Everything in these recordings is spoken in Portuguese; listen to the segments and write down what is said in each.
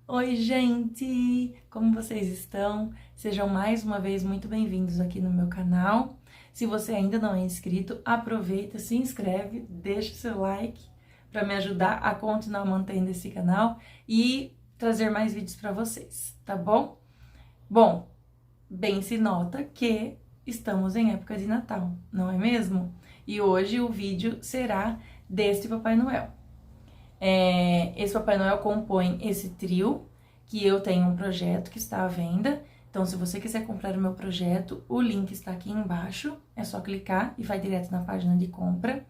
Oi, gente! Como vocês estão? Sejam mais uma vez muito bem-vindos aqui no meu canal. Se você ainda não é inscrito, aproveita, se inscreve, deixa o seu like para me ajudar a continuar mantendo esse canal e trazer mais vídeos para vocês, tá bom? Bom, bem se nota que estamos em época de Natal, não é mesmo? E hoje o vídeo será deste Papai Noel. Esse Papai Noel compõe esse trio, que eu tenho um projeto que está à venda. Então, se você quiser comprar o meu projeto, o link está aqui embaixo. É só clicar e vai direto na página de compra.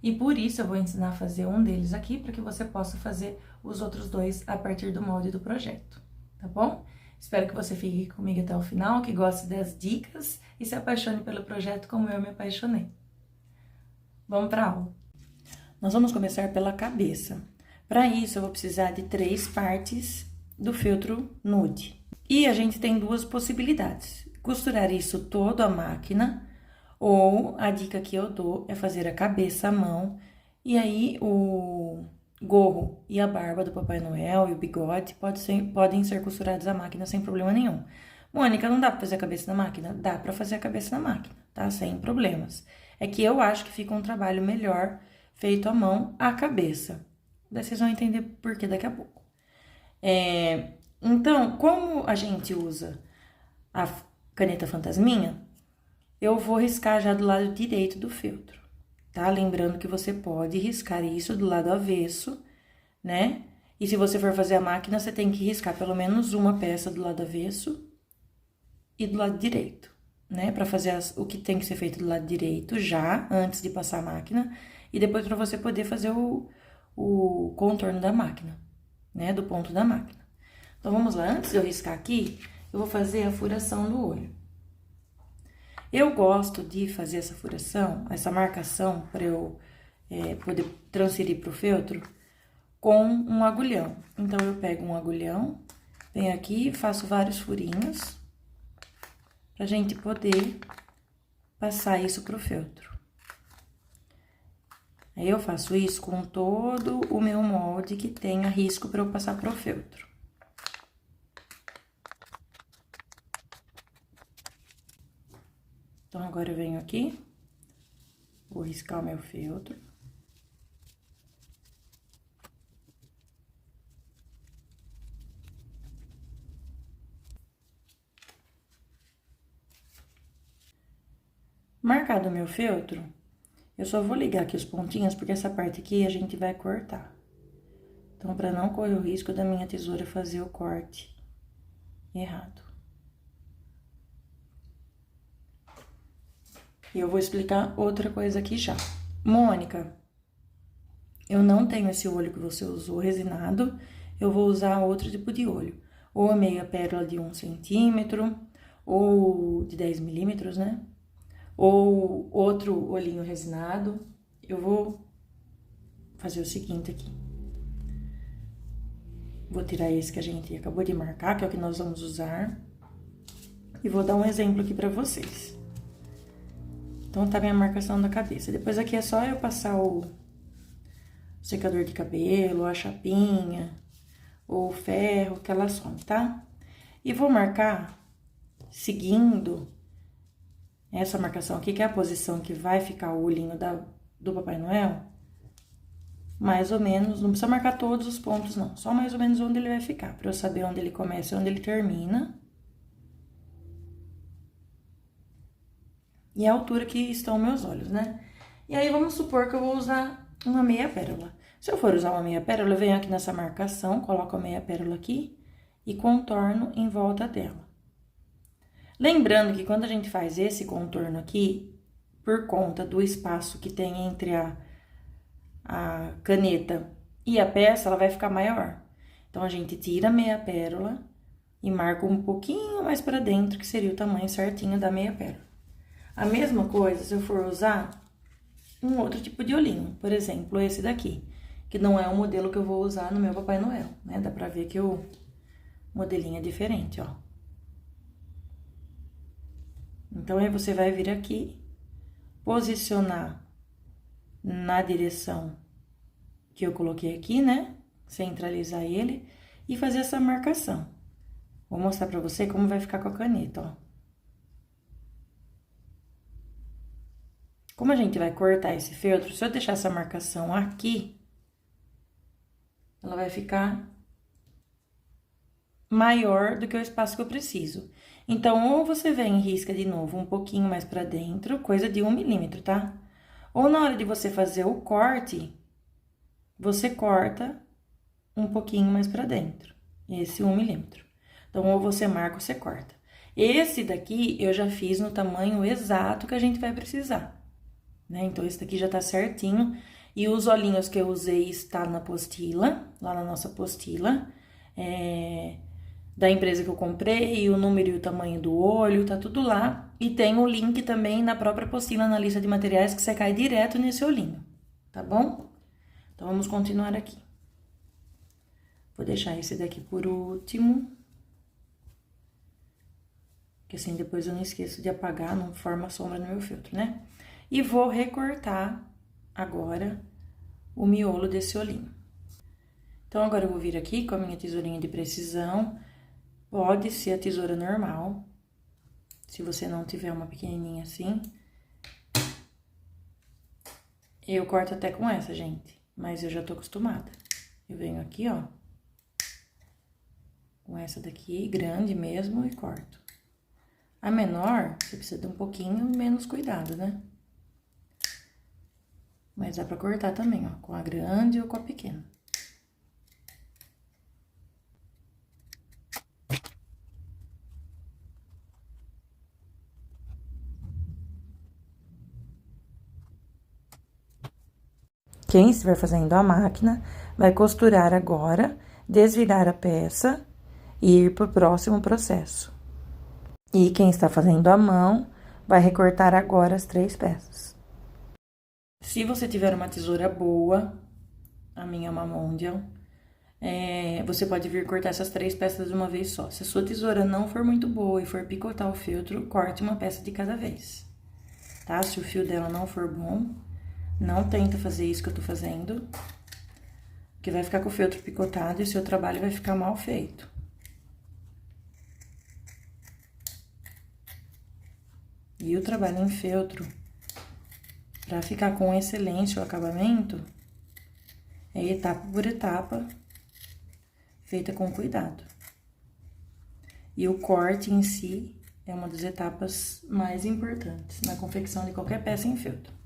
E por isso eu vou ensinar a fazer um deles aqui, para que você possa fazer os outros dois a partir do molde do projeto, tá bom? Espero que você fique comigo até o final, que goste das dicas e se apaixone pelo projeto como eu me apaixonei. Vamos para a aula. Nós vamos começar pela cabeça. Para isso, eu vou precisar de 3 partes do feltro nude. E a gente tem 2 possibilidades. Costurar isso todo à máquina, ou a dica que eu dou é fazer a cabeça à mão. E aí, o gorro e a barba do Papai Noel e o bigode podem ser costurados à máquina sem problema nenhum. Mônica, não dá pra fazer a cabeça na máquina? Dá pra fazer a cabeça na máquina, tá? Sem problemas. É que eu acho que fica um trabalho melhor feito à mão, a cabeça. Daí vocês vão entender por que daqui a pouco. Então, como a gente usa a caneta fantasminha, eu vou riscar já do lado direito do feltro, tá? Lembrando que você pode riscar isso do lado avesso, né? E se você for fazer a máquina, você tem que riscar pelo menos uma peça do lado avesso e do lado direito, né? Pra fazer o que tem que ser feito do lado direito já, antes de passar a máquina. E depois para você poder fazer o contorno da máquina, né? Do ponto da máquina. Então, vamos lá. Antes de eu riscar aqui, eu vou fazer a furação do olho. Eu gosto de fazer essa furação, essa marcação, para eu poder transferir pro feltro, com um agulhão. Então, eu pego um agulhão, venho aqui e faço vários furinhos, pra gente poder passar isso pro feltro. Aí, eu faço isso com todo o meu molde que tenha risco para eu passar pro feltro. Então, agora eu venho aqui, vou riscar o meu feltro. Marcado o meu feltro, eu só vou ligar aqui os pontinhos, porque essa parte aqui a gente vai cortar. Então, para não correr o risco da minha tesoura fazer o corte errado. E eu vou explicar outra coisa aqui já. Mônica, eu não tenho esse olho que você usou resinado, eu vou usar outro tipo de olho. Ou a meia pérola de 1 centímetro, ou de 10 milímetros, né? Ou outro olhinho resinado. Eu vou fazer o seguinte aqui. Vou tirar esse que a gente acabou de marcar, que é o que nós vamos usar. E vou dar um exemplo aqui pra vocês. Então, tá minha marcação da cabeça. Depois aqui é só eu passar o secador de cabelo, a chapinha, o ferro, que ela some, tá? E vou marcar seguindo essa marcação aqui, que é a posição que vai ficar o olhinho do Papai Noel. Mais ou menos, não precisa marcar todos os pontos, não. Só mais ou menos onde ele vai ficar, pra eu saber onde ele começa e onde ele termina. E a altura que estão meus olhos, né? E aí, vamos supor que eu vou usar uma meia pérola. Se eu for usar uma meia pérola, eu venho aqui nessa marcação, coloco a meia pérola aqui e contorno em volta dela. Lembrando que quando a gente faz esse contorno aqui, por conta do espaço que tem entre a caneta e a peça, ela vai ficar maior. Então, a gente tira a meia pérola e marca um pouquinho mais pra dentro, que seria o tamanho certinho da meia pérola. A mesma coisa se eu for usar um outro tipo de olhinho, por exemplo, esse daqui, que não é o modelo que eu vou usar no meu Papai Noel, né? Dá pra ver que o modelinho é diferente, ó. Então, aí você vai vir aqui, posicionar na direção que eu coloquei aqui, né? Centralizar ele e fazer essa marcação. Vou mostrar pra você como vai ficar com a caneta, ó. Como a gente vai cortar esse feltro, se eu deixar essa marcação aqui, ela vai ficar maior do que o espaço que eu preciso. Então, ou você vem e risca de novo um pouquinho mais pra dentro, coisa de 1 milímetro, tá? Ou na hora de você fazer o corte, você corta um pouquinho mais pra dentro, esse 1 milímetro. Então, ou você marca ou você corta. Esse daqui, eu já fiz no tamanho exato que a gente vai precisar, né? Então, esse daqui já tá certinho. E os olhinhos que eu usei está na apostila, lá na nossa apostila, da empresa que eu comprei, e o número e o tamanho do olho, tá tudo lá. E tem o link também na própria apostila, na lista de materiais, que você cai direto nesse olhinho, tá bom? Então, vamos continuar aqui. Vou deixar esse daqui por último, que assim depois eu não esqueço de apagar, não forma sombra no meu filtro, né? E vou recortar agora o miolo desse olhinho. Então, agora eu vou vir aqui com a minha tesourinha de precisão. Pode ser a tesoura normal, se você não tiver uma pequenininha assim. Eu corto até com essa, gente, mas eu já tô acostumada. Eu venho aqui, ó, com essa daqui, grande mesmo, e corto. A menor, você precisa de um pouquinho menos cuidado, né? Mas dá pra cortar também, ó, com a grande ou com a pequena. Quem estiver fazendo a máquina, vai costurar agora, desvirar a peça e ir pro próximo processo. E quem está fazendo à mão, vai recortar agora as 3 peças. Se você tiver uma tesoura boa, a minha é uma Mondial, você pode vir cortar essas 3 peças de uma vez só. Se a sua tesoura não for muito boa e for picotar o feltro, corte uma peça de cada vez, tá? Se o fio dela não for bom, não tenta fazer isso que eu tô fazendo, porque vai ficar com o feltro picotado e o seu trabalho vai ficar mal feito. E o trabalho em feltro, pra ficar com excelência o acabamento, é etapa por etapa, feita com cuidado. E o corte em si é uma das etapas mais importantes na confecção de qualquer peça em feltro.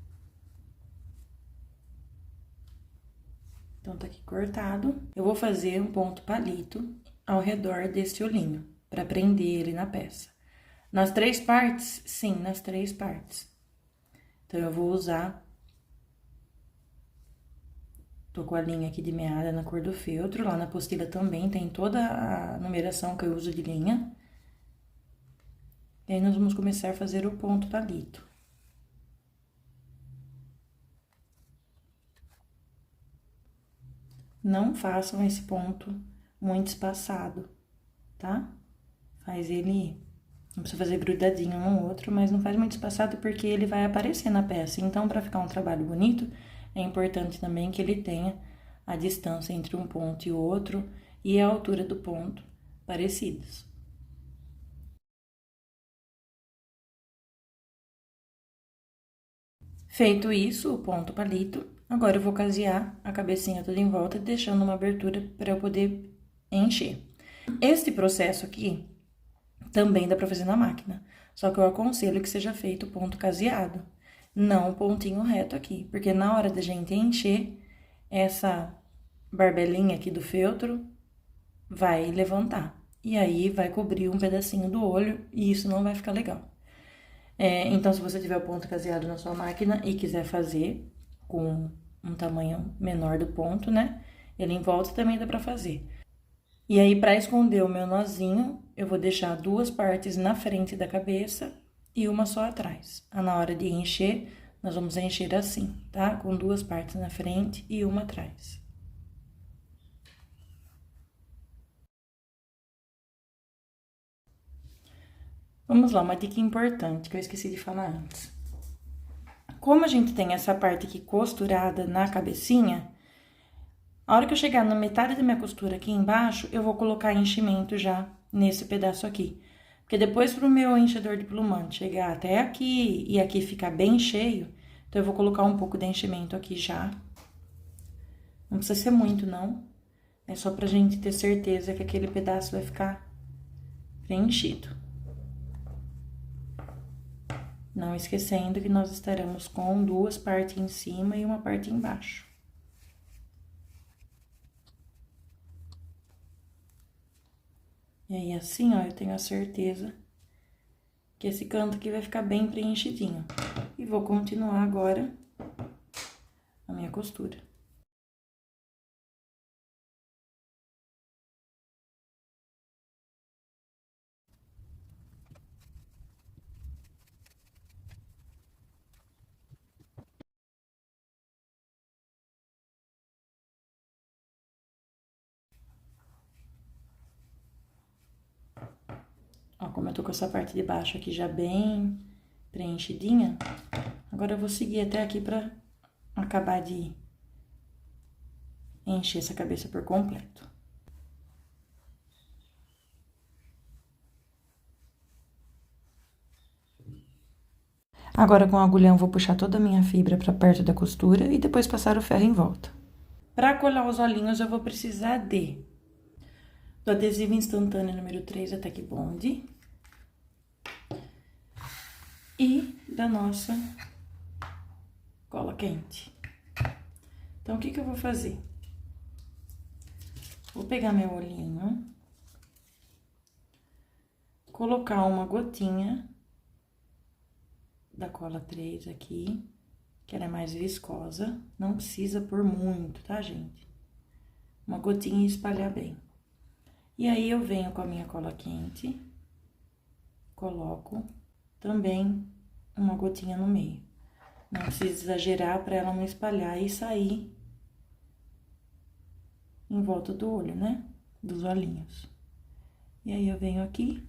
Então, tá aqui cortado. Eu vou fazer um ponto palito ao redor desse olhinho, pra prender ele na peça. Nas 3 partes? Sim, nas 3 partes. Então, eu vou usar... Tô com a linha aqui de meada na cor do feltro. Lá na apostila também tem toda a numeração que eu uso de linha. E aí, nós vamos começar a fazer o ponto palito. Não façam esse ponto muito espaçado, tá? Faz ele... Não precisa fazer grudadinho um no outro, mas não faz muito espaçado porque ele vai aparecer na peça. Então, pra ficar um trabalho bonito, é importante também que ele tenha a distância entre um ponto e o outro e a altura do ponto parecidos. Feito isso, o ponto palito, agora eu vou casear a cabecinha toda em volta, deixando uma abertura para eu poder encher. Este processo aqui também dá pra fazer na máquina, só que eu aconselho que seja feito o ponto caseado, não o pontinho reto aqui, porque na hora da gente encher, essa barbelinha aqui do feltro vai levantar, e aí vai cobrir um pedacinho do olho, e isso não vai ficar legal. Então, se você tiver o ponto caseado na sua máquina e quiser fazer com um tamanho menor do ponto, né? Ele em volta também dá pra fazer. E aí, pra esconder o meu nozinho, eu vou deixar 2 partes na frente da cabeça e uma só atrás. Na hora de encher, nós vamos encher assim, tá? Com 2 partes na frente e uma atrás. Vamos lá, uma dica importante que eu esqueci de falar antes. Como a gente tem essa parte aqui costurada na cabecinha, A hora que eu chegar na metade da minha costura aqui embaixo, eu vou colocar enchimento já nesse pedaço aqui. Porque depois pro meu enchedor de plumante chegar até aqui e aqui ficar bem cheio, então eu vou colocar um pouco de enchimento aqui já. Não precisa ser muito, não. É só pra gente ter certeza que aquele pedaço vai ficar preenchido. Não esquecendo que nós estaremos com duas partes em cima e uma parte embaixo. E aí, assim, ó, eu tenho a certeza que esse canto aqui vai ficar bem preenchidinho. E vou continuar agora a minha costura. Ó, como eu tô com essa parte de baixo aqui já bem preenchidinha, agora eu vou seguir até aqui pra acabar de encher essa cabeça por completo. Agora, com o agulhão, vou puxar toda a minha fibra pra perto da costura e depois passar o ferro em volta. Pra colar os olhinhos, eu vou precisar do adesivo instantâneo número 3 Attack Bond e da nossa cola quente. Então, o que que eu vou fazer? Vou pegar meu olhinho, colocar uma gotinha da cola 3 aqui, que ela é mais viscosa, não precisa pôr muito, tá, gente? Uma gotinha e espalhar bem. E aí, eu venho com a minha cola quente, coloco também uma gotinha no meio. Não precisa exagerar pra ela não espalhar e sair em volta do olho, né? Dos olhinhos. E aí, eu venho aqui,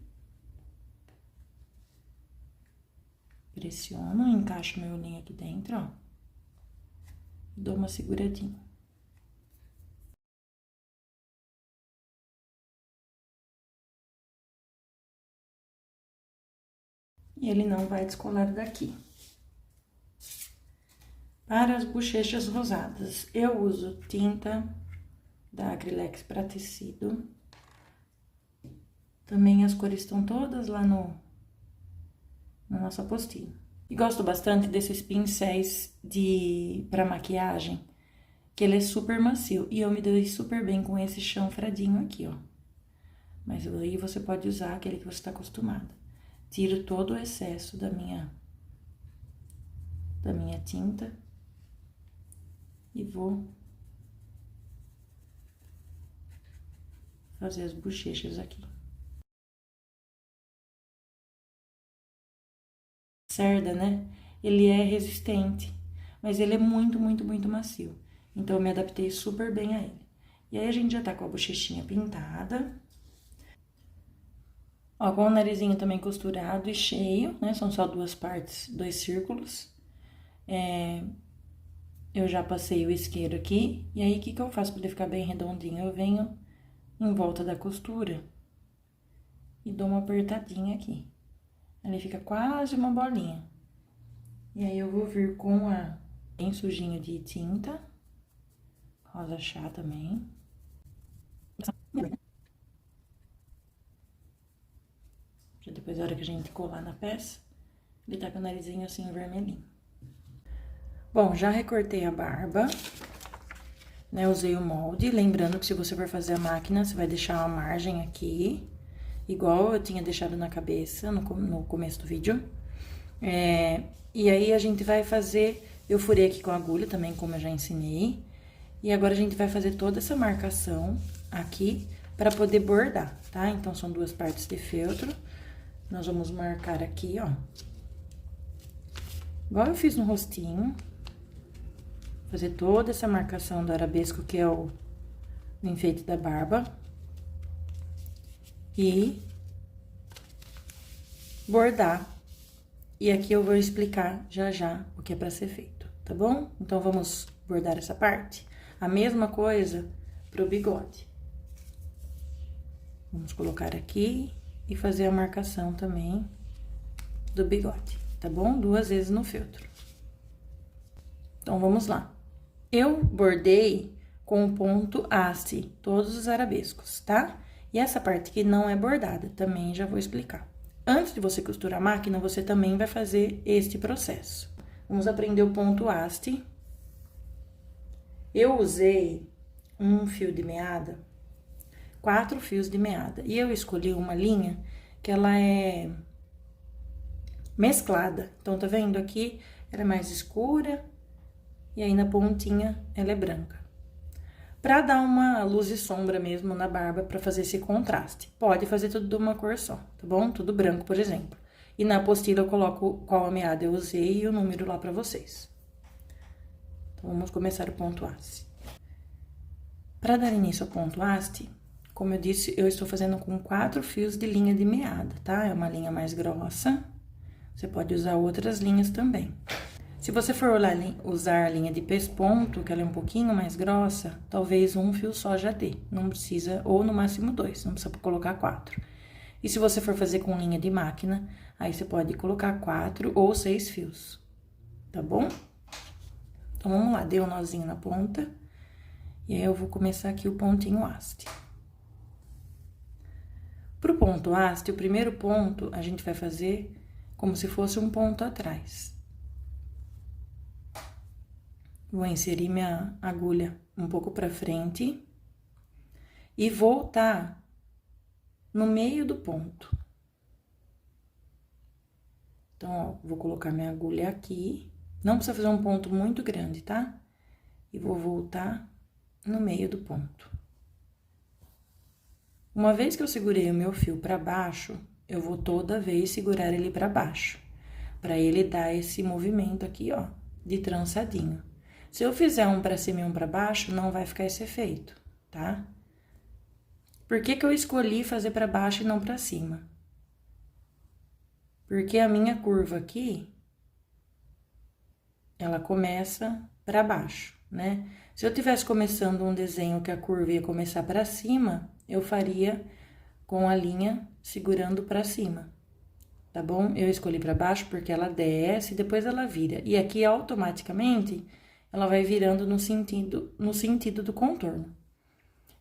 pressiono, encaixo meu olhinho aqui dentro, ó. Dou uma seguradinha. E ele não vai descolar daqui. Para as bochechas rosadas, eu uso tinta da Acrylex para tecido. Também as cores estão todas lá na nossa apostila. E gosto bastante desses pincéis para maquiagem, que ele é super macio. E eu me dei super bem com esse chanfradinho aqui, ó. Mas aí você pode usar aquele que você está acostumada. Tiro todo o excesso da minha tinta e vou fazer as bochechas aqui. Cerda, né? Ele é resistente, mas ele é muito, muito, muito macio. Então, eu me adaptei super bem a ele. E aí, a gente já tá com a bochechinha pintada. Ó, com o narizinho também costurado e cheio, né? São só duas partes, dois círculos. Eu já passei o isqueiro aqui. E aí, o que que eu faço pra ele ficar bem redondinho? Eu venho em volta da costura e dou uma apertadinha aqui. Ele fica quase uma bolinha. E aí, eu vou vir com bem sujinho de tinta. Rosa chá também. Pra depois, na hora que a gente colar na peça, ele tá com o narizinho assim, vermelhinho. Bom, já recortei a barba, né? Usei o molde. Lembrando que se você for fazer a máquina, você vai deixar uma margem aqui, igual eu tinha deixado na cabeça no começo do vídeo. E aí, a gente vai fazer... Eu furei aqui com a agulha também, como eu já ensinei. E agora, a gente vai fazer toda essa marcação aqui pra poder bordar, tá? Então, são duas partes de feltro. Nós vamos marcar aqui, ó. Igual eu fiz no rostinho. Fazer toda essa marcação do arabesco, que é o enfeite da barba. E bordar. E aqui eu vou explicar já já o que é pra ser feito, tá bom? Então, vamos bordar essa parte? A mesma coisa pro bigode. Vamos colocar aqui e fazer a marcação também do bigode, tá bom? 2 vezes no feltro. Então, vamos lá. Eu bordei com o ponto haste todos os arabescos, tá? E essa parte que não é bordada, também já vou explicar. Antes de você costurar a máquina, você também vai fazer este processo. Vamos aprender o ponto haste. Eu usei um fio de meada, 4 fios de meada. E eu escolhi uma linha que ela é mesclada. Então, tá vendo? Aqui ela é mais escura e aí na pontinha ela é branca. Pra dar uma luz e sombra mesmo na barba, pra fazer esse contraste. Pode fazer tudo de uma cor só, tá bom? Tudo branco, por exemplo. E na apostila eu coloco qual a meada eu usei e o número lá pra vocês. Então, vamos começar o ponto haste. Pra dar início ao ponto haste, como eu disse, eu estou fazendo com 4 fios de linha de meada, tá? É uma linha mais grossa. Você pode usar outras linhas também. Se você for usar a linha de pesponto, que ela é um pouquinho mais grossa, talvez um fio só já dê. Não precisa, ou no máximo 2, não precisa colocar 4. E se você for fazer com linha de máquina, aí você pode colocar 4 ou 6 fios, tá bom? Então, vamos lá, dei um nozinho na ponta. E aí, eu vou começar aqui o pontinho haste. Pro ponto haste, o primeiro ponto, a gente vai fazer como se fosse um ponto atrás. Vou inserir minha agulha um pouco pra frente e voltar no meio do ponto. Então, ó, vou colocar minha agulha aqui. Não precisa fazer um ponto muito grande, tá? E vou voltar no meio do ponto. Uma vez que eu segurei o meu fio pra baixo, eu vou toda vez segurar ele pra baixo, pra ele dar esse movimento aqui, ó, de trançadinho. Se eu fizer um pra cima e um pra baixo, não vai ficar esse efeito, tá? Por que que eu escolhi fazer pra baixo e não pra cima? Porque a minha curva aqui, ela começa pra baixo, né? Se eu tivesse começando um desenho que a curva ia começar pra cima, eu faria com a linha segurando pra cima, tá bom? Eu escolhi pra baixo porque ela desce e depois ela vira. E aqui, automaticamente, ela vai virando no sentido do contorno.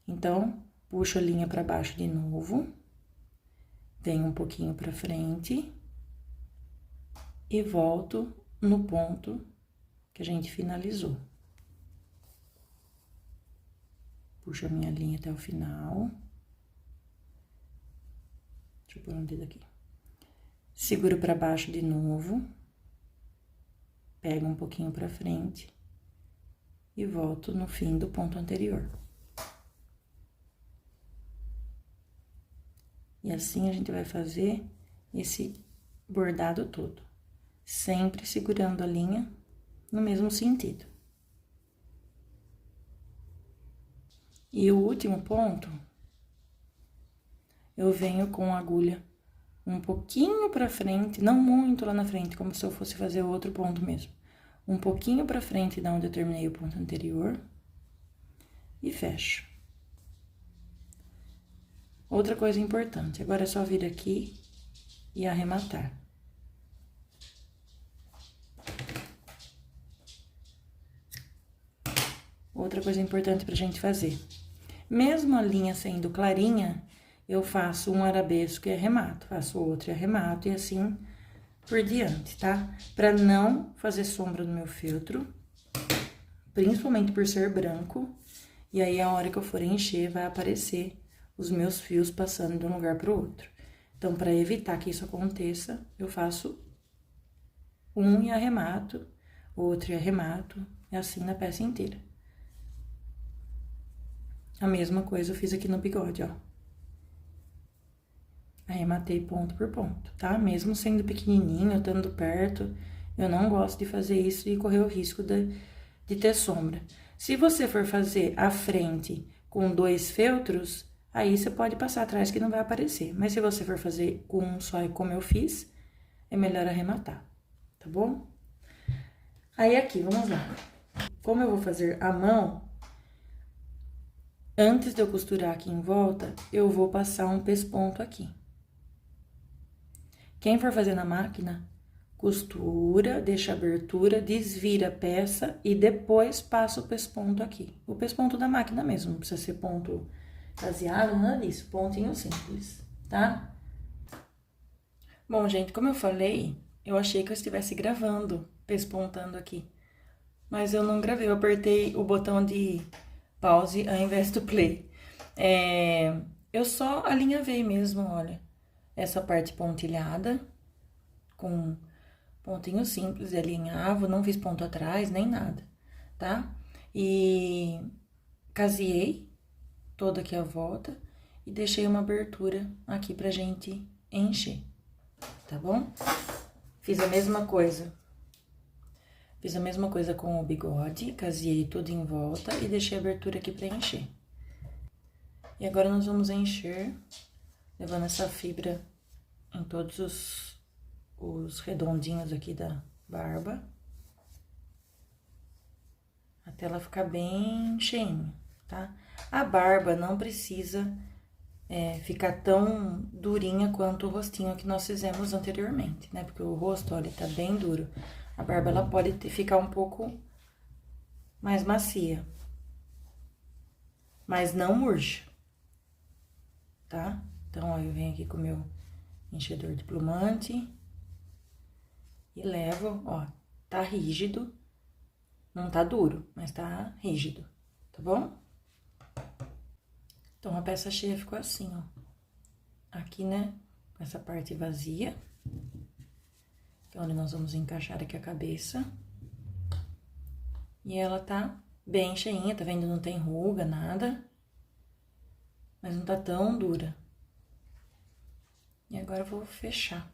Então, puxo a linha pra baixo de novo, venho um pouquinho pra frente e volto no ponto que a gente finalizou. Puxo a minha linha até o final. Deixa eu pôr um dedo aqui. Seguro pra baixo de novo. Pego um pouquinho pra frente. E volto no fim do ponto anterior. E assim a gente vai fazer esse bordado todo. Sempre segurando a linha no mesmo sentido. E o último ponto, eu venho com a agulha um pouquinho pra frente, não muito lá na frente, como se eu fosse fazer outro ponto mesmo. Um pouquinho pra frente da onde eu terminei o ponto anterior. E fecho. Outra coisa importante, agora é só vir aqui e arrematar. Outra coisa importante pra gente fazer. Mesmo a linha sendo clarinha, eu faço um arabesco e arremato, faço outro e arremato e assim por diante, tá? Pra não fazer sombra no meu feltro, principalmente por ser branco, e aí a hora que eu for encher vai aparecer os meus fios passando de um lugar pro outro. Então, pra evitar que isso aconteça, eu faço um e arremato, outro e arremato, e assim na peça inteira. A mesma coisa eu fiz aqui no bigode, ó. Arrematei ponto por ponto, tá? Mesmo sendo pequenininho, estando perto, eu não gosto de fazer isso e correr o risco de ter sombra. Se você for fazer a frente com 2 feltros, aí você pode passar atrás que não vai aparecer. Mas se você for fazer com um só, como eu fiz, é melhor arrematar, tá bom? Aí aqui, vamos lá. Como eu vou fazer a mão, Antes de eu costurar aqui em volta, eu vou passar um pesponto aqui. Quem for fazer na máquina, costura, deixa a abertura, desvira a peça e depois passa o pesponto aqui. O pesponto da máquina mesmo, não precisa ser ponto caseado, nada disso, pontinho simples, tá? Bom, gente, como eu falei, eu achei que eu estivesse gravando, pespontando aqui. Mas eu não gravei, eu apertei o botão de pause ao invés do play. Eu só alinhavei mesmo, olha, essa parte pontilhada, com pontinho simples de alinhavo, não fiz ponto atrás, nem nada, tá? E caseei toda aqui a volta e deixei uma abertura aqui pra gente encher, tá bom? Fiz a mesma coisa. Fiz a mesma coisa com o bigode, caseei tudo em volta e deixei a abertura aqui pra encher. E agora nós vamos encher, levando essa fibra em todos os redondinhos aqui da barba, até ela ficar bem cheinha, tá? A barba não precisa ficar tão durinha quanto o rostinho que nós fizemos anteriormente, né? Porque o rosto, olha, tá bem duro. A barba, ela pode ficar um pouco mais macia, mas não murcha, tá? Então, ó, eu venho aqui com o meu enchedor de plumante e levo, ó, tá rígido, não tá duro, mas tá rígido, tá bom? Então, a peça cheia ficou assim, ó. Aqui, né, essa parte vazia, que é onde nós vamos encaixar aqui a cabeça. E ela tá bem cheinha, tá vendo? Não tem ruga, nada. Mas não tá tão dura. E agora eu vou fechar.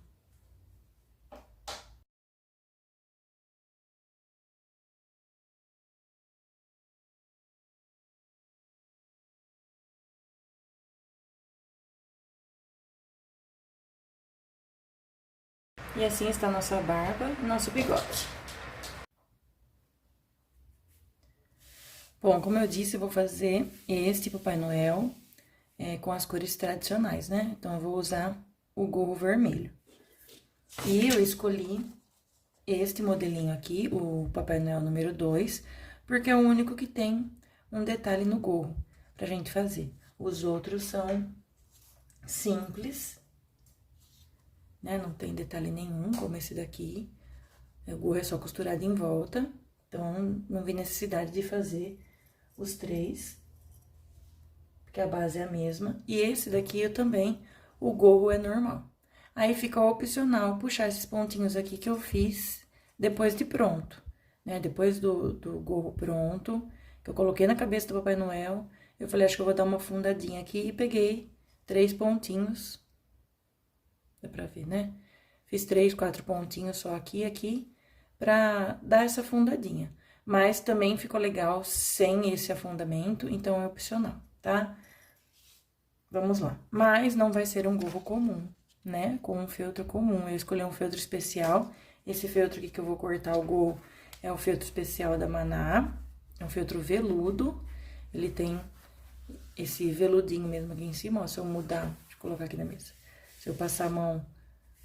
E assim está a nossa barba e nosso bigode. Bom, como eu disse, eu vou fazer este Papai Noel com as cores tradicionais, né? Então, eu vou usar o gorro vermelho. E eu escolhi este modelinho aqui, o Papai Noel número 2, porque é o único que tem um detalhe no gorro pra gente fazer. Os outros são simples, né? Não tem detalhe nenhum, como esse daqui. O gorro é só costurado em volta, então não vi necessidade de fazer os 3, porque a base é a mesma. E esse daqui eu também, o gorro é normal. Aí fica opcional puxar esses pontinhos aqui que eu fiz depois de pronto, né? Depois do gorro pronto, que eu coloquei na cabeça do Papai Noel, eu falei, acho que eu vou dar uma fundadinha aqui e peguei 3 pontinhos. Dá pra ver, né? Fiz 3, 4 pontinhos só aqui e aqui, pra dar essa fundadinha. Mas também ficou legal sem esse afundamento, então é opcional, tá? Vamos lá. Mas não vai ser um gorro comum, né? Com um feltro comum. Eu escolhi um feltro especial. Esse feltro aqui que eu vou cortar o gorro é o feltro especial da Maná. É um feltro veludo. Ele tem esse veludinho mesmo aqui em cima, ó. Se eu mudar, deixa eu colocar aqui na mesa. Se eu passar a mão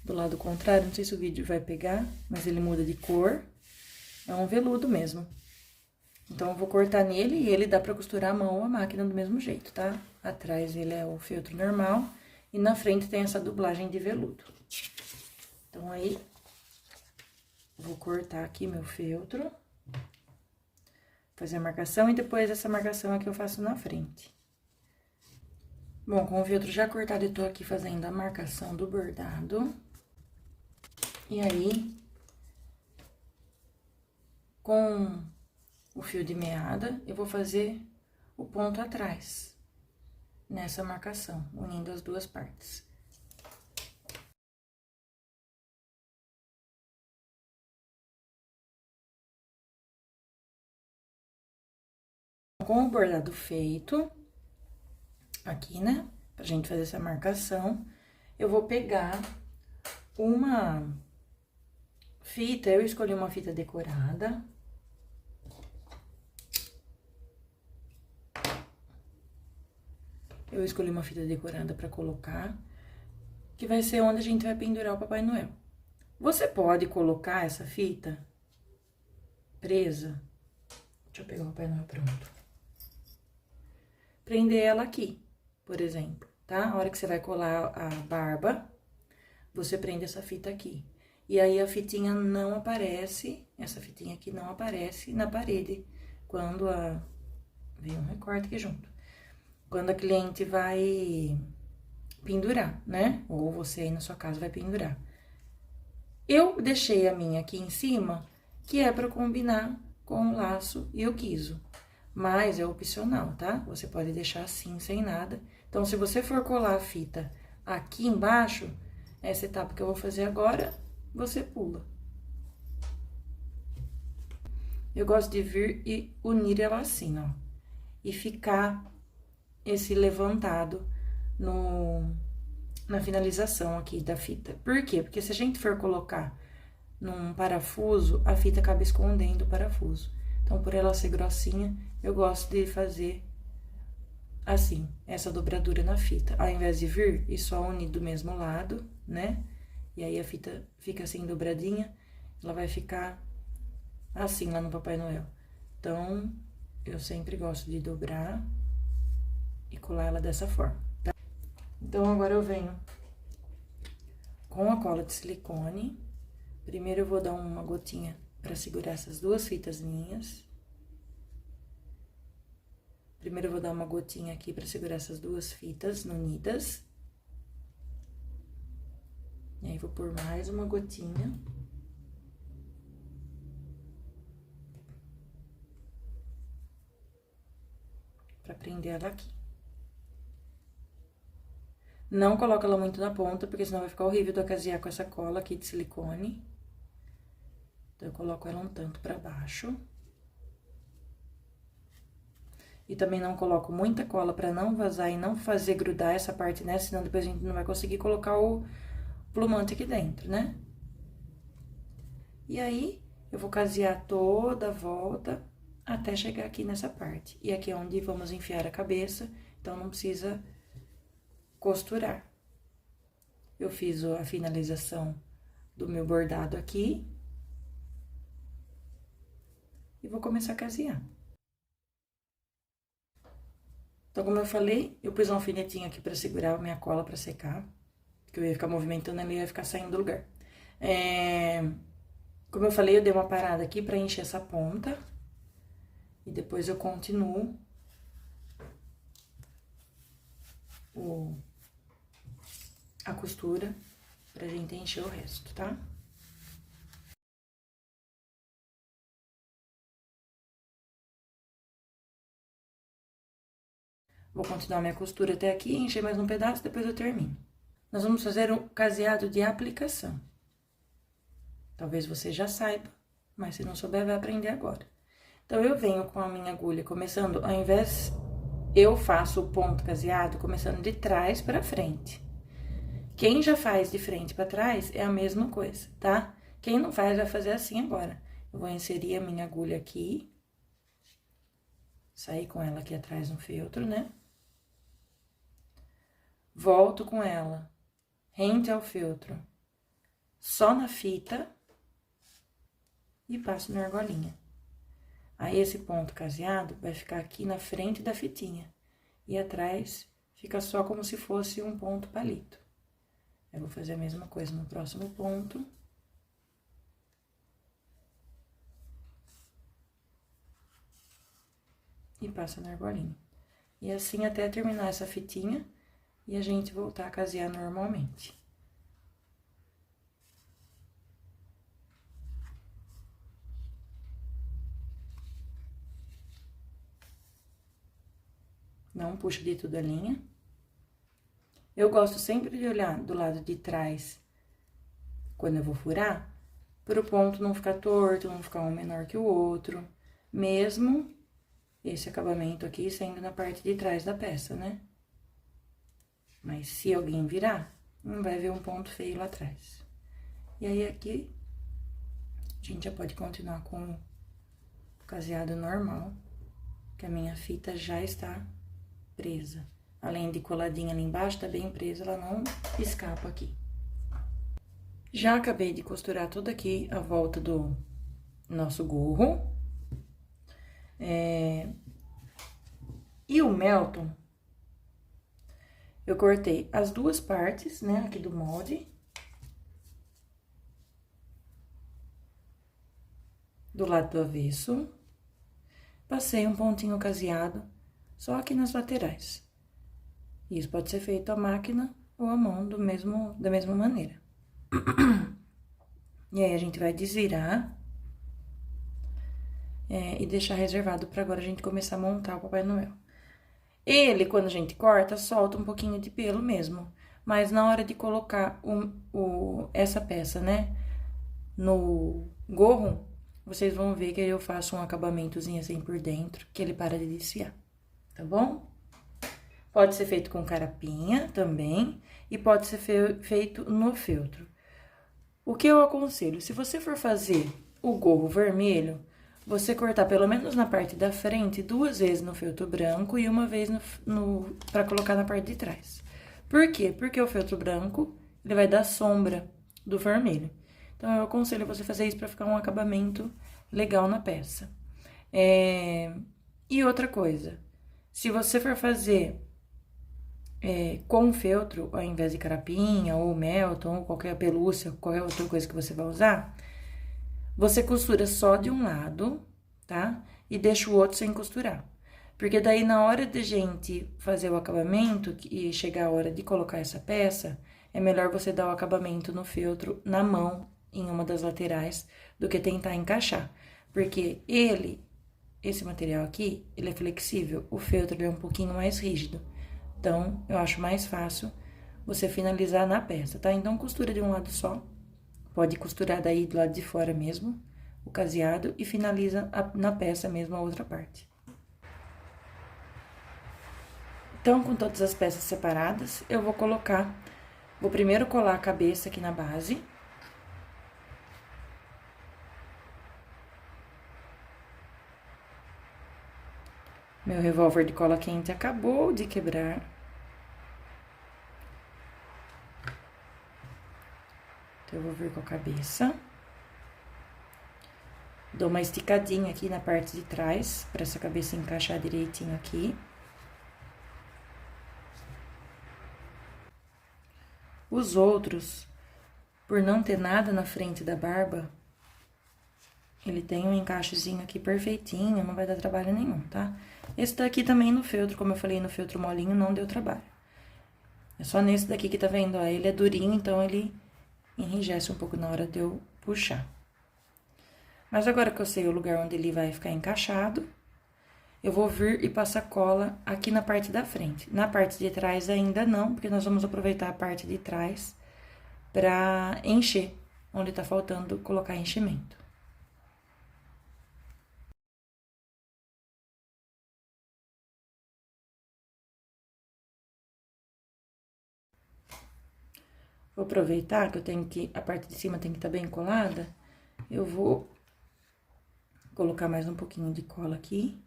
do lado contrário, não sei se o vídeo vai pegar, mas ele muda de cor. É um veludo mesmo. Então, eu vou cortar nele e ele dá pra costurar a mão ou a máquina do mesmo jeito, tá? Atrás ele é o feltro normal e na frente tem essa dublagem de veludo. Então, aí, vou cortar aqui meu feltro, fazer a marcação e depois essa marcação aqui eu faço na frente. Bom, com o feltro já cortado, eu tô aqui fazendo a marcação do bordado. E aí, com o fio de meada, eu vou fazer o ponto atrás, nessa marcação, unindo as duas partes. Com o bordado feito, aqui, né, pra gente fazer essa marcação, eu vou pegar uma fita, eu escolhi uma fita decorada. Eu escolhi uma fita decorada pra colocar, que vai ser onde a gente vai pendurar o Papai Noel. Você pode colocar essa fita presa. Deixa eu pegar o Papai Noel pronto. Prender ela aqui, por exemplo, tá? A hora que você vai colar a barba, você prende essa fita aqui. E aí, a fitinha não aparece, essa fitinha aqui não aparece na parede, quando a... Vem um recorte aqui junto. Quando a cliente vai pendurar, né? Ou você aí na sua casa vai pendurar. Eu deixei a minha aqui em cima, que é pra combinar com o laço e o guiso. Mas é opcional, tá? Você pode deixar assim, sem nada. Então, se você for colar a fita aqui embaixo, essa etapa que eu vou fazer agora, você pula. Eu gosto de vir e unir ela assim, ó. E ficar esse levantado na finalização aqui da fita. Por quê? Porque se a gente for colocar num parafuso, a fita acaba escondendo o parafuso. Então, por ela ser grossinha, eu gosto de fazer assim, essa dobradura na fita. Ao invés de vir e só unir do mesmo lado, né? E aí, a fita fica assim, dobradinha, ela vai ficar assim lá no Papai Noel. Então, eu sempre gosto de dobrar e colar ela dessa forma, tá? Então, agora eu venho com a cola de silicone. Primeiro, eu vou dar uma gotinha pra segurar essas duas fitas minhas. Primeiro, eu vou dar uma gotinha aqui pra segurar essas duas fitas unidas. E aí, vou pôr mais uma gotinha. Pra prender ela aqui. Não coloca ela muito na ponta, porque senão vai ficar horrível de ocasiar com essa cola aqui de silicone. Então, eu coloco ela um tanto pra baixo. E também não coloco muita cola pra não vazar e não fazer grudar essa parte nessa, senão depois a gente não vai conseguir colocar o plumante aqui dentro, né? E aí, eu vou casear toda a volta até chegar aqui nessa parte. E aqui é onde vamos enfiar a cabeça, então não precisa costurar. Eu fiz a finalização do meu bordado aqui. E vou começar a casear. Então, como eu falei, eu pus um alfinetinho aqui pra segurar a minha cola pra secar. Porque eu ia ficar movimentando ela e ia ficar saindo do lugar. Como eu falei, eu dei uma parada aqui pra encher essa ponta. E depois eu continuo a costura pra gente encher o resto, tá? Vou continuar minha costura até aqui, encher mais um pedaço, depois eu termino. Nós vamos fazer um caseado de aplicação. Talvez você já saiba, mas se não souber, vai aprender agora. Então, eu venho com a minha agulha, começando, ao invés, eu faço o ponto caseado, começando de trás pra frente. Quem já faz de frente pra trás, é a mesma coisa, tá? Quem não faz, vai fazer assim agora. Eu vou inserir a minha agulha aqui. Sair com ela aqui atrás no feltro, né? Volto com ela, rente ao feltro, só na fita, e passo na argolinha. Aí, esse ponto caseado vai ficar aqui na frente da fitinha, e atrás fica só como se fosse um ponto palito. Eu vou fazer a mesma coisa no próximo ponto. E passa na argolinha. E assim até terminar essa fitinha e a gente voltar a casear normalmente. Não puxa de tudo a linha. Eu gosto sempre de olhar do lado de trás, quando eu vou furar, para o ponto não ficar torto, não ficar um menor que o outro, mesmo esse acabamento aqui sendo na parte de trás da peça, né? Mas se alguém virar, não vai ver um ponto feio lá atrás. E aí, aqui, a gente já pode continuar com o caseado normal, que a minha fita já está presa. além de coladinha ali embaixo, tá bem presa, ela não escapa aqui. Já acabei de costurar tudo aqui a volta do nosso gorro. E o Melton, eu cortei as duas partes, né, aqui do molde. Do lado do avesso. Passei um pontinho caseado só aqui nas laterais. Isso pode ser feito à máquina ou à mão da mesma maneira. E aí, a gente vai desvirar e deixar reservado para agora a gente começar a montar o Papai Noel. Ele, quando a gente corta, solta um pouquinho de pelo mesmo. Mas na hora de colocar essa peça, né, no gorro, vocês vão ver que eu faço um acabamentozinho assim por dentro, que ele para de desfiar, tá bom? Pode ser feito com carapinha também, e pode ser feito no feltro. O que eu aconselho, se você for fazer o gorro vermelho, você cortar pelo menos na parte da frente 2 vezes no feltro branco e uma vez para colocar na parte de trás. Por quê? Porque o feltro branco, ele vai dar sombra do vermelho. Então, eu aconselho você fazer isso para ficar um acabamento legal na peça. E outra coisa, se você for fazer com feltro, ao invés de carapinha, ou Melton, ou qualquer pelúcia, qualquer outra coisa que você vai usar, você costura só de um lado, tá? E deixa o outro sem costurar. Porque daí, na hora de gente fazer o acabamento e chegar a hora de colocar essa peça, é melhor você dar o acabamento no feltro na mão, em uma das laterais, do que tentar encaixar. Porque esse material aqui, ele é flexível, o feltro ele é um pouquinho mais rígido. Então, eu acho mais fácil você finalizar na peça, tá? Então, costura de um lado só, pode costurar daí do lado de fora mesmo, o caseado, e finaliza na peça mesmo a outra parte. Então, com todas as peças separadas, eu vou primeiro colar a cabeça aqui na base. Meu revólver de cola quente acabou de quebrar. Então, eu vou vir com a cabeça. Dou uma esticadinha aqui na parte de trás, pra essa cabeça encaixar direitinho aqui. Os outros, por não ter nada na frente da barba, ele tem um encaixezinho aqui perfeitinho, não vai dar trabalho nenhum, tá? Esse daqui também no feltro, como eu falei, no feltro molinho, não deu trabalho. É só nesse daqui que tá vendo, ó, ele é durinho, então ele enrijece um pouco na hora de eu puxar. Mas agora que eu sei o lugar onde ele vai ficar encaixado, eu vou vir e passar cola aqui na parte da frente. Na parte de trás ainda não, porque nós vamos aproveitar a parte de trás pra encher, onde tá faltando colocar enchimento. Vou aproveitar que a parte de cima tem que estar bem colada, eu vou colocar mais um pouquinho de cola aqui.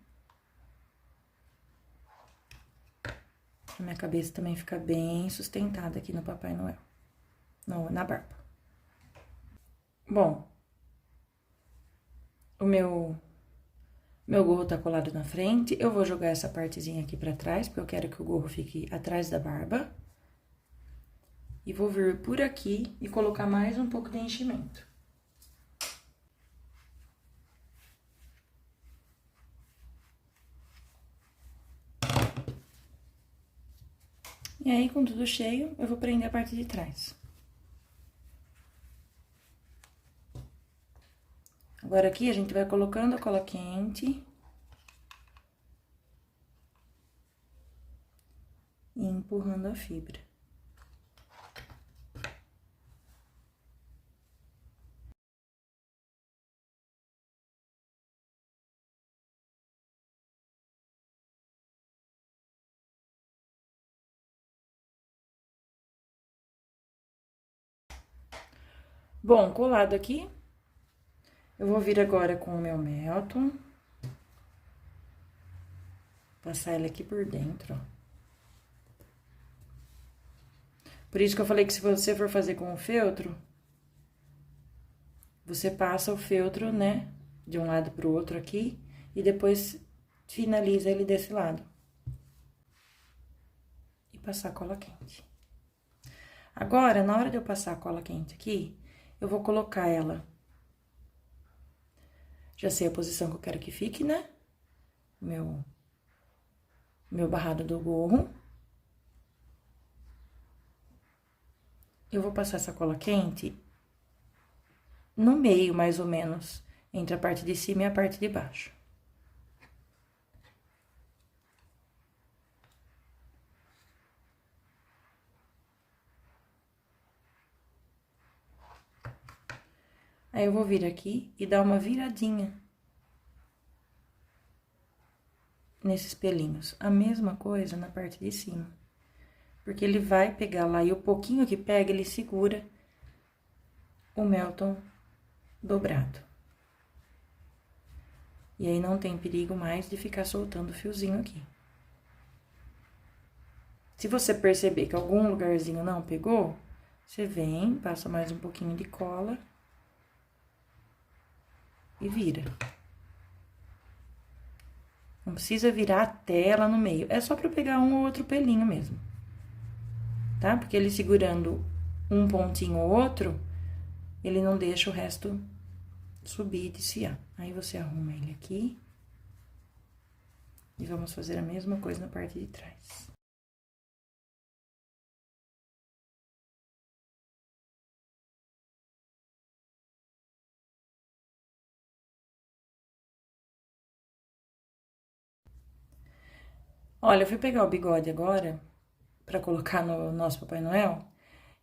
Pra minha cabeça também ficar bem sustentada aqui no Papai Noel, na barba. Bom, o meu gorro tá colado na frente, eu vou jogar essa partezinha aqui pra trás, porque eu quero que o gorro fique atrás da barba. E vou vir por aqui e colocar mais um pouco de enchimento. E aí, com tudo cheio, eu vou prender a parte de trás. Agora, aqui, a gente vai colocando a cola quente. E empurrando a fibra. Bom, colado aqui, eu vou vir agora com o meu Melton. Passar ele aqui por dentro, ó. Por isso que eu falei que se você for fazer com o feltro, você passa o feltro, né, de um lado pro outro aqui, e depois finaliza ele desse lado. E passar cola quente. Agora, na hora de eu passar a cola quente aqui, eu vou colocar ela. Já sei a posição que eu quero que fique, né? Meu barrado do gorro. Eu vou passar essa cola quente no meio, mais ou menos, entre a parte de cima e a parte de baixo. Aí, eu vou vir aqui e dar uma viradinha nesses pelinhos. A mesma coisa na parte de cima. Porque ele vai pegar lá, e o pouquinho que pega, ele segura o Melton dobrado. E aí, não tem perigo mais de ficar soltando o fiozinho aqui. Se você perceber que algum lugarzinho não pegou, você vem, passa mais um pouquinho de cola e vira. Não precisa virar a tela no meio, é só pra pegar um ou outro pelinho mesmo. Tá? Porque ele segurando um pontinho ou outro, ele não deixa o resto subir e desfiar. Aí, você arruma ele aqui. E vamos fazer a mesma coisa na parte de trás. Olha, eu fui pegar o bigode agora, pra colocar no nosso Papai Noel,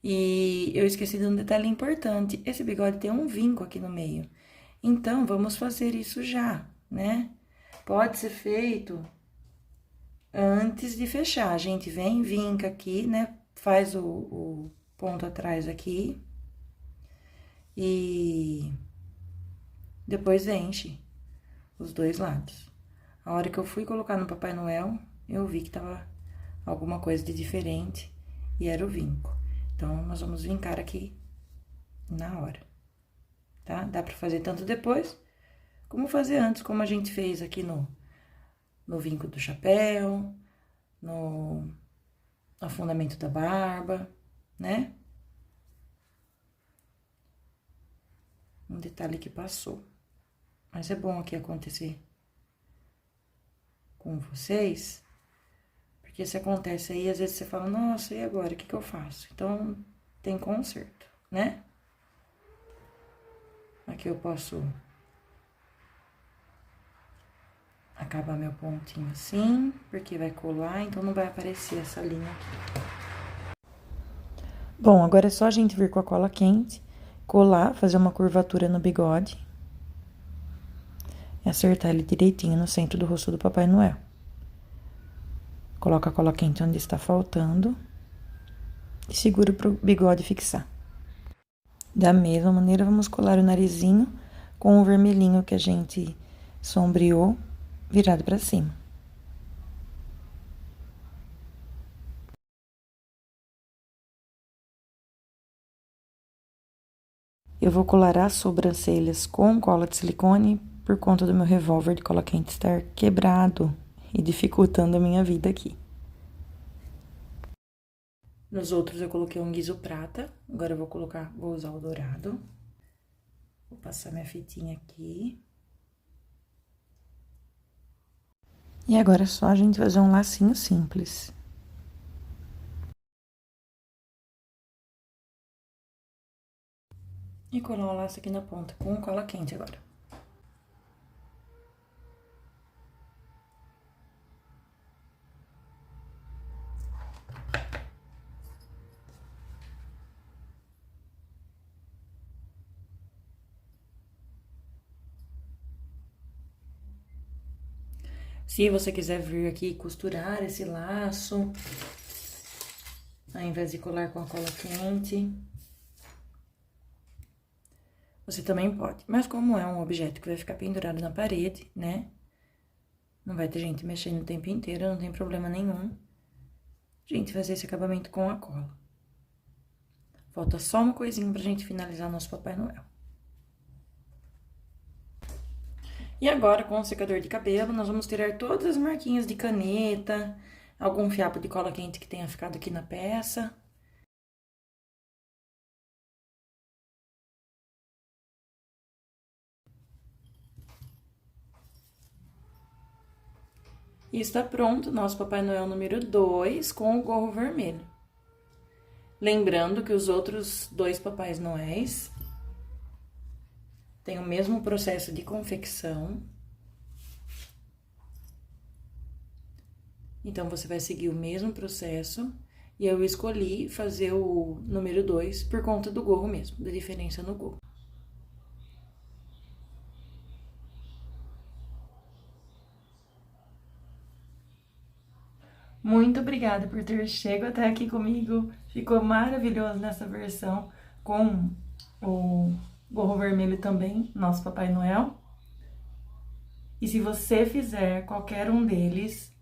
e eu esqueci de um detalhe importante. Esse bigode tem um vinco aqui no meio. Então, vamos fazer isso já, né? Pode ser feito antes de fechar. A gente vem, vinca aqui, né? Faz o ponto atrás aqui. E depois enche os dois lados. A hora que eu fui colocar no Papai Noel, eu vi que tava alguma coisa de diferente e era o vinco. Então, nós vamos vincar aqui na hora, tá? Dá pra fazer tanto depois, como fazer antes, como a gente fez aqui no vinco do chapéu, no afundamento da barba, né? Um detalhe que passou. Mas é bom aqui acontecer com vocês, porque se acontece aí, às vezes você fala, nossa, e agora, o que que eu faço? Então, tem conserto, né? Aqui eu posso acabar meu pontinho assim, porque vai colar, então não vai aparecer essa linha aqui. Bom, agora é só a gente vir com a cola quente, colar, fazer uma curvatura no bigode e acertar ele direitinho no centro do rosto do Papai Noel. Coloca a cola quente onde está faltando e segura pro bigode fixar. Da mesma maneira, vamos colar o narizinho com o vermelhinho que a gente sombreou, virado para cima. Eu vou colar as sobrancelhas com cola de silicone por conta do meu revólver de cola quente estar quebrado e dificultando a minha vida aqui. Nos outros eu coloquei um guiso prata, agora eu vou usar o dourado. Vou passar minha fitinha aqui. E agora é só a gente fazer um lacinho simples. E colar o laço aqui na ponta com cola quente agora. Se você quiser vir aqui e costurar esse laço, ao invés de colar com a cola quente, você também pode. Mas como é um objeto que vai ficar pendurado na parede, né? Não vai ter gente mexendo o tempo inteiro, não tem problema nenhum. A gente fazer esse acabamento com a cola. Falta só uma coisinha pra gente finalizar o nosso Papai Noel. E agora, com o secador de cabelo, nós vamos tirar todas as marquinhas de caneta, algum fiapo de cola quente que tenha ficado aqui na peça. E está pronto nosso Papai Noel número 2 com o gorro vermelho. Lembrando que os outros 2 Papais Noéis têm o mesmo processo de confecção. Então, você vai seguir o mesmo processo. E eu escolhi fazer o número 2 por conta do gorro mesmo, da diferença no gorro. Muito obrigada por ter chegado até aqui comigo. Ficou maravilhoso nessa versão, com o gorro vermelho também, nosso Papai Noel. E se você fizer qualquer um deles,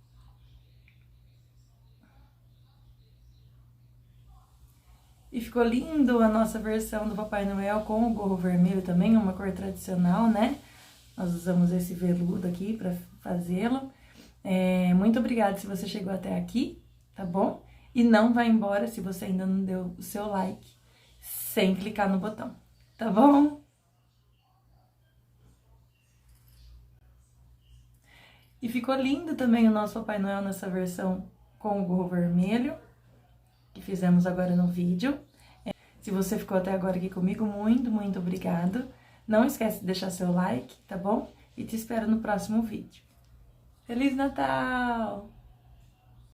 e ficou lindo a nossa versão do Papai Noel com o gorro vermelho também, uma cor tradicional, né? Nós usamos esse veludo aqui pra fazê-lo. Muito obrigada se você chegou até aqui, tá bom? E não vai embora se você ainda não deu o seu like, sem clicar no botão, tá bom? E ficou lindo também o nosso Papai Noel nessa versão com o gorro vermelho, que fizemos agora no vídeo. Se você ficou até agora aqui comigo, muito obrigado. Não esquece de deixar seu like, tá bom? E te espero no próximo vídeo. Feliz Natal!